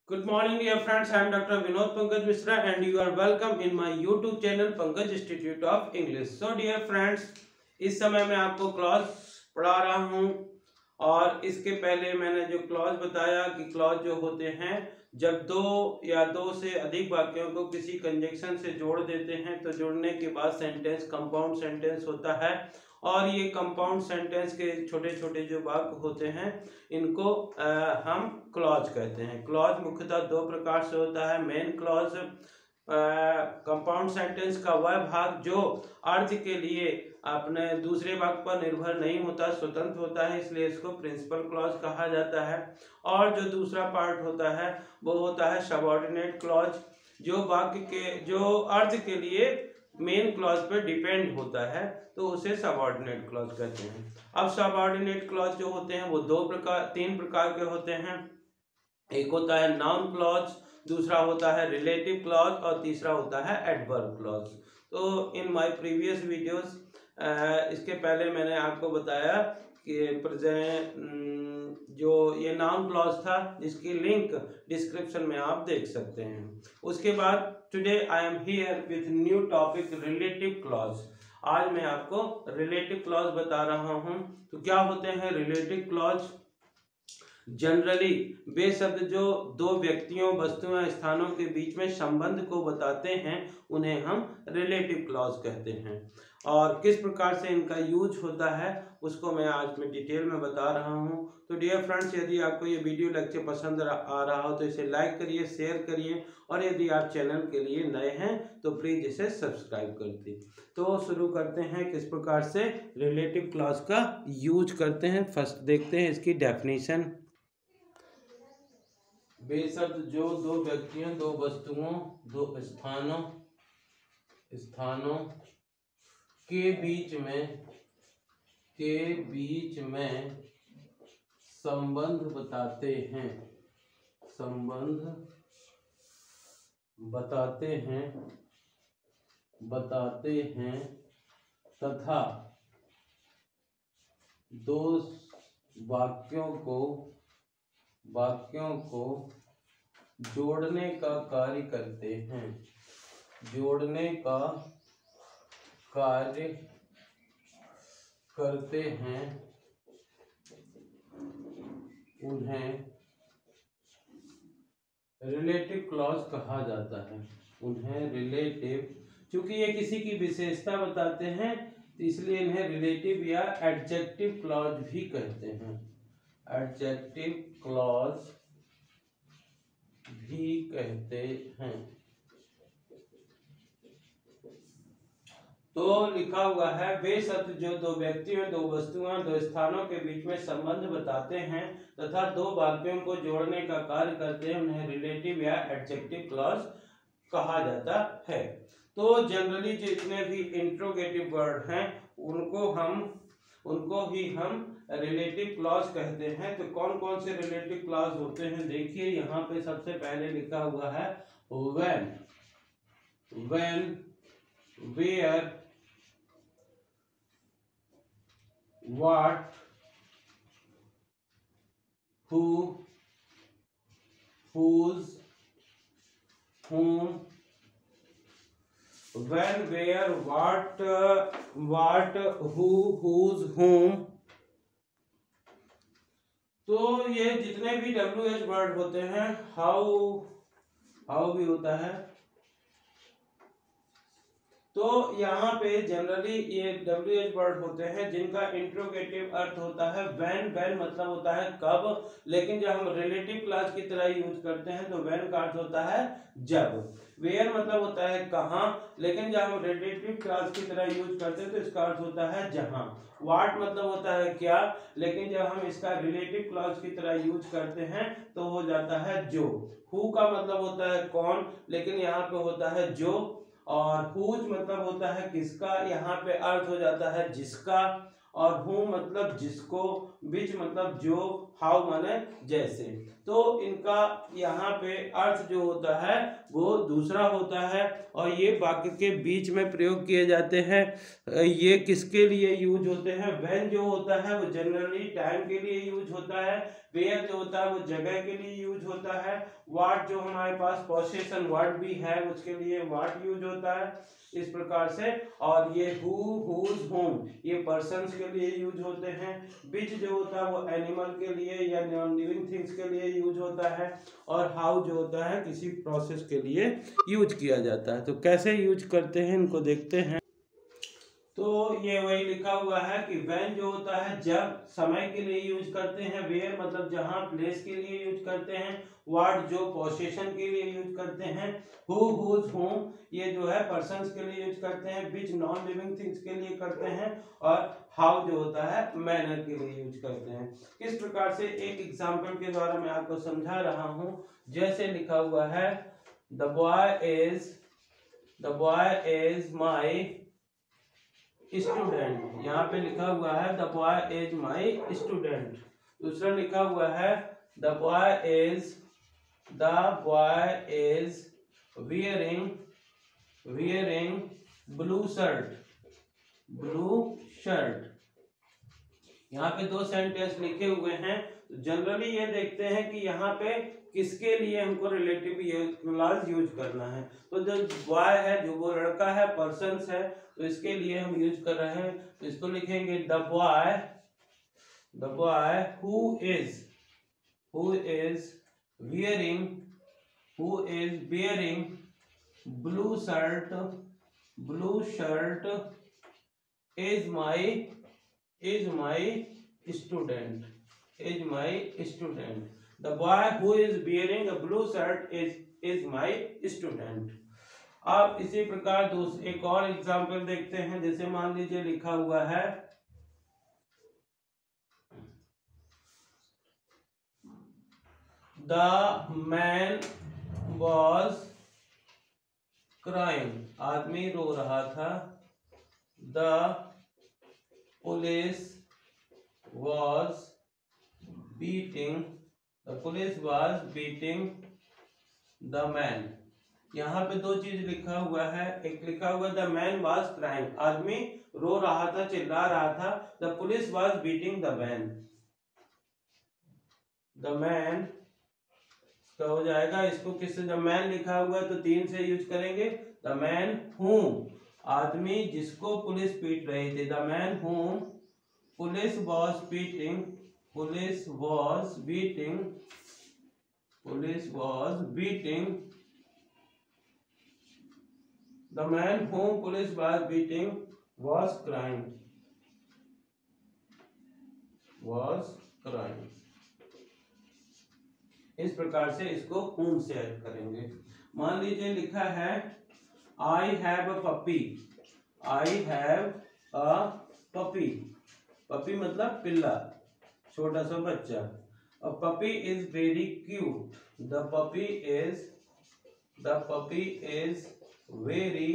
Good morning, dear friends. I am Dr. Vinod Pankaj Mishra, and you are welcome in my YouTube channel Pankaj Institute of English. So, dear friends, इस समय मैं आपको clause पढ़ा रहा हूँ और इसके पहले मैंने जो क्लॉज बताया कि क्लॉज जो होते हैं जब दो या दो से अधिक वाक्यों को किसी कंजक्शन से जोड़ देते हैं तो जोड़ने के बाद सेंटेंस कंपाउंड सेंटेंस होता है। और ये कंपाउंड सेंटेंस के छोटे छोटे जो वाक्य होते हैं इनको हम क्लॉज कहते हैं। क्लॉज मुख्यतः दो प्रकार से होता है। मेन क्लॉज कंपाउंड सेंटेंस का वह भाग जो अर्थ के लिए अपने दूसरे वाक्य पर निर्भर नहीं होता, स्वतंत्र होता है, इसलिए इसको प्रिंसिपल क्लॉज कहा जाता है। और जो दूसरा पार्ट होता है वो होता है सबऑर्डिनेट क्लॉज, जो वाक्य के जो अर्थ के लिए मेन क्लॉज पे डिपेंड होता है, तो उसे सबऑर्डिनेट क्लॉज कहते हैं। अब सबऑर्डिनेट क्लॉज जो होते हैं वो तीन प्रकार के होते हैं। एक होता है नाउन क्लॉज, दूसरा होता है रिलेटिव क्लॉज और तीसरा होता है एडवर्ब क्लॉज। तो इन माय प्रीवियस वीडियोस इसके पहले मैंने आपको बताया कि जो ये नाउन क्लॉज था जिसकी लिंक डिस्क्रिप्शन में आप देख सकते हैं। उसके बाद today I am here with new topic relative clause. आज मैं आपको रिलेटिव क्लॉज बता रहा हूं। तो क्या होते हैं रिलेटिव क्लॉज? जनरली वे शब्द जो दो व्यक्तियों, वस्तुओं, स्थानों के बीच में संबंध को बताते हैं उन्हें हम रिलेटिव क्लॉज कहते हैं। और किस प्रकार से इनका यूज होता है उसको मैं आज में डिटेल में बता रहा हूं। तो डियर फ्रेंड्स, यदि आपको ये वीडियो लेक्चर पसंद आ रहा हो तो इसे लाइक करिए, शेयर करिए, और यदि आप चैनल के लिए नए हैं तो प्लीज इसे सब्सक्राइब कर दीजिए। तो शुरू करते हैं किस प्रकार से रिलेटिव क्लॉज का यूज करते हैं। फर्स्ट देखते हैं इसकी डेफिनेशन। वे शब्द जो दो व्यक्तियों, दो वस्तुओं, दो स्थानों के बीच में संबंध बताते हैं तथा दो वाक्यों को जोड़ने का कार्य करते हैं उन्हें रिलेटिव क्लॉज कहा जाता है। चूंकि ये किसी की विशेषता बताते हैं तो इसलिए इन्हें रिलेटिव या एडजेक्टिव क्लॉज भी कहते हैं। तो लिखा हुआ है वे शब्द जो दो व्यक्तियों, दो वस्तुओं, दो स्थानों के बीच में संबंध बताते हैं तथा दो वाक्यों को जोड़ने का कार्य करते हैं उन्हें रिलेटिव या एडजेक्टिव क्लॉज कहा जाता है। तो जनरली जितने भी इंट्रोगेटिव वर्ड हैं उनको ही हम रिलेटिव क्लॉज कहते हैं। तो कौन कौन से रिलेटिव क्लॉज होते हैं देखिए, यहाँ पे सबसे पहले लिखा हुआ है when, where, what, who, whose, whom। when, where, what, who, whose, whom। तो ये जितने भी WH वर्ड होते हैं, हाउ भी होता है। तो यहाँ पे जनरली ये WH वर्ड होते हैं जिनका इंट्रोगेटिव अर्थ होता है व्हेन मतलब होता है कब, लेकिन जब हम रिलेटिव क्लॉज की तरह यूज करते हैं तो व्हेन का अर्थ होता है जब। वेयर मतलब होता है कहाँ, लेकिन जब हम रिलेटिव क्लॉज की तरह यूज करते हैं तो इसका अर्थ होता है जहाँ। व्हाट मतलब होता है क्या, लेकिन जब हम इसका रिलेटिव क्लॉज की तरह यूज करते हैं तो हो जाता है जो। हु का मतलब होता है कौन, लेकिन यहाँ पे होता है जो। और हुज मतलब होता है किसका, यहाँ पे अर्थ हो जाता है जिसका। और हु मतलब जिसको, विच मतलब जो, हाउ माने जैसे। तो इनका यहाँ पे अर्थ जो होता है वो दूसरा होता है और ये वाक्य के बीच में प्रयोग किए जाते हैं। ये किसके लिए यूज होते हैं? व्हेन जो होता है वो जनरली टाइम के लिए यूज होता है, वेयर जो होता है वो जगह के लिए यूज होता है, व्हाट जो हमारे पास पोसेशन वर्ड भी है उसके लिए व्हाट यूज होता है इस प्रकार से। और ये हु, हुज, होम ये पर्सन्स के लिए यूज होते हैं। विच जो होता है वो एनिमल के लिए या नॉन लिविंग थिंग्स के लिए यूज होता है। और हाउ जो होता है किसी प्रोसेस के लिए यूज किया जाता है। तो कैसे यूज करते हैं इनको देखते हैं। तो ये वही लिखा हुआ है कि व्हेन जो होता है जब समय के लिए यूज करते हैं, वेयर मतलब जहां, प्लेस के लिए यूज करते हैं, व्हाट जो पोसेशन के लिए यूज करते हैं, हु, हुज, होम ये जो है पर्सन्स के लिए यूज करते हैं, विच नॉन लिविंग थिंग्स के लिए करते हैं, और हाउ जो होता है मैनर के लिए यूज करते हैं। किस प्रकार से एक एग्जांपल के द्वारा मैं आपको समझा रहा हूं। जैसे लिखा हुआ है the boy is my student, यहाँ पे लिखा हुआ है the boy is my student. दूसरा लिखा हुआ है the boy is wearing blue shirt. यहाँ पे दो सेंटेंस लिखे हुए हैं। जनरली ये देखते हैं कि यहाँ पे किसके लिए हमको रिलेटिव क्लॉज यूज करना है। तो जो बॉय है जो वो लड़का है, पर्सन्स है, तो इसके लिए हम यूज कर रहे हैं। तो इसको लिखेंगे the boy who is bearing blue shirt is my student. The boy who is wearing a blue shirt is my student. अब इसी प्रकार एक और एग्जाम्पल देखते हैं। जैसे मान लीजिए लिखा हुआ है The man was crying, आदमी रो रहा था। The police was beating the man। यहाँ पे दो चीज लिखा हुआ है। एक लिखा हुआ द मैन वाज क्राइंग, आदमी रो रहा था, चिल्ला रहा था। The police was beating the man. The man तो हो जाएगा, इसको किससे, जब मैन लिखा हुआ है तो 3 से यूज करेंगे। द मैन हूम, आदमी जिसको पुलिस पीट रही थी। The man whom police was beating the man whom police was beating was crying। इस प्रकार से इसको whom से ऐड करेंगे। मान लीजिए लिखा है I have a puppy। Puppy मतलब पिल्ला, छोटा सा बच्चा। A puppy is very cute। The puppy is very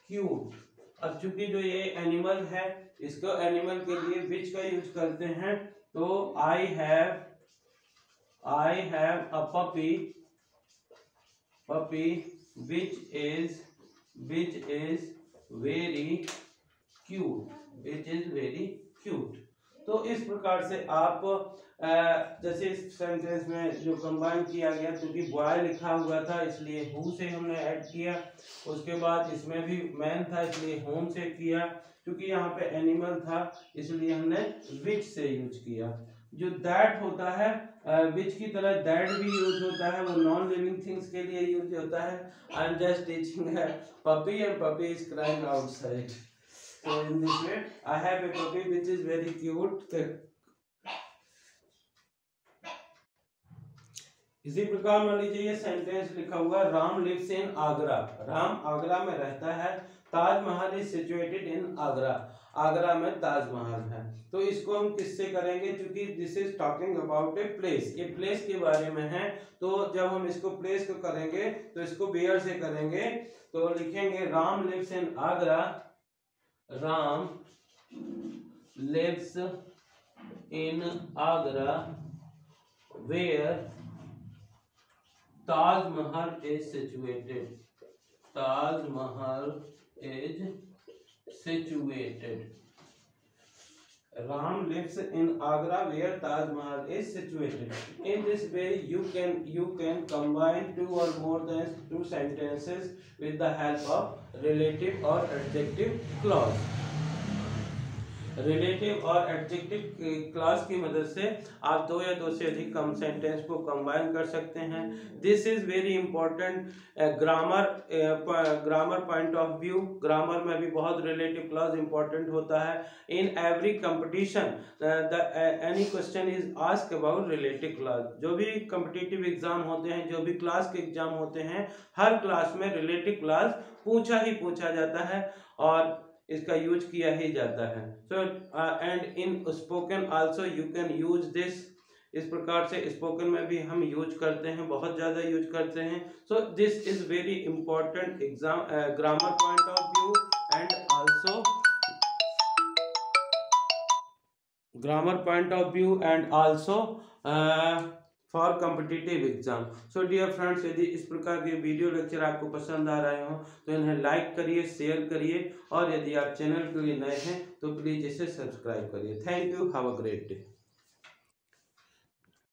cute। अब चूंकि जो ये एनिमल है, इसको एनिमल के लिए विच का यूज करते हैं। तो I have a puppy which is very cute। तो इस प्रकार से आप जैसे इस सेंटेंस में जो कंबाइन किया गया, क्योंकि बॉय लिखा हुआ था इसलिए हु से हमने ऐड किया। उसके बाद इसमें भी मैन था इसलिए होम से किया। क्योंकि यहाँ पे एनिमल था इसलिए हमने विच से यूज किया। जो दैट होता है, विच की तरह दैट भी यूज होता है, वो नॉन लिविंग थिंग्स के लिए यूज होता है। आई एम जस्ट टीचिंग है puppy and puppy is crying outside. So in this way, I have a puppy which is very cute। इसी प्रकार मान लीजिए ये सेंटेंस लिखा हुआ है राम लिव्स इन आगरा। राम आगरा में रहता है। Taj Mahal is situated in Agra. Agra में ताजमहल है। तो इसको हम किससे करेंगे, क्योंकि this is talking about a place, ये प्लेस के बारे में है। तो जब हम इसको प्लेस को करेंगे तो इसको वेयर से करेंगे। तो लिखेंगे Ram lives in Agra. Ram lives in Agra where Taj Mahal is situated। Taj Mahal is situated। Ram lives in Agra, where Taj Mahal is situated. In this way, you can combine two or more than two sentences with the help of relative or adjective clause. Relative और adjective clause की मदद से आप दो या दो से अधिक कम सेंटेंस को कंबाइन कर सकते हैं. This is very important grammar point of view. Grammar में भी बहुत रिलेटिव क्लॉज इंपॉर्टेंट होता है. In every competition any question is asked about relative clause. जो भी कम्पिटिटिव एग्जाम होते हैं, जो भी क्लास के एग्जाम होते हैं, हर क्लास में रिलेटिव क्लॉज पूछा जाता है और इसका यूज किया ही जाता है. So and in spoken also you can use this. इस प्रकार से स्पोकन में भी हम यूज करते हैं, बहुत ज्यादा यूज करते हैं. So this is very important exam grammar point of view and also grammar point of view and also for competitive exam. So dear friends, यदि इस प्रकार के वीडियो लेक्चर आपको पसंद आ रहे हो तो इन्हें लाइक करिए, शेयर करिए और यदि आप चैनल के लिए नए हैं तो प्लीज इसे सब्सक्राइब करिए. Thank you. Have a great day.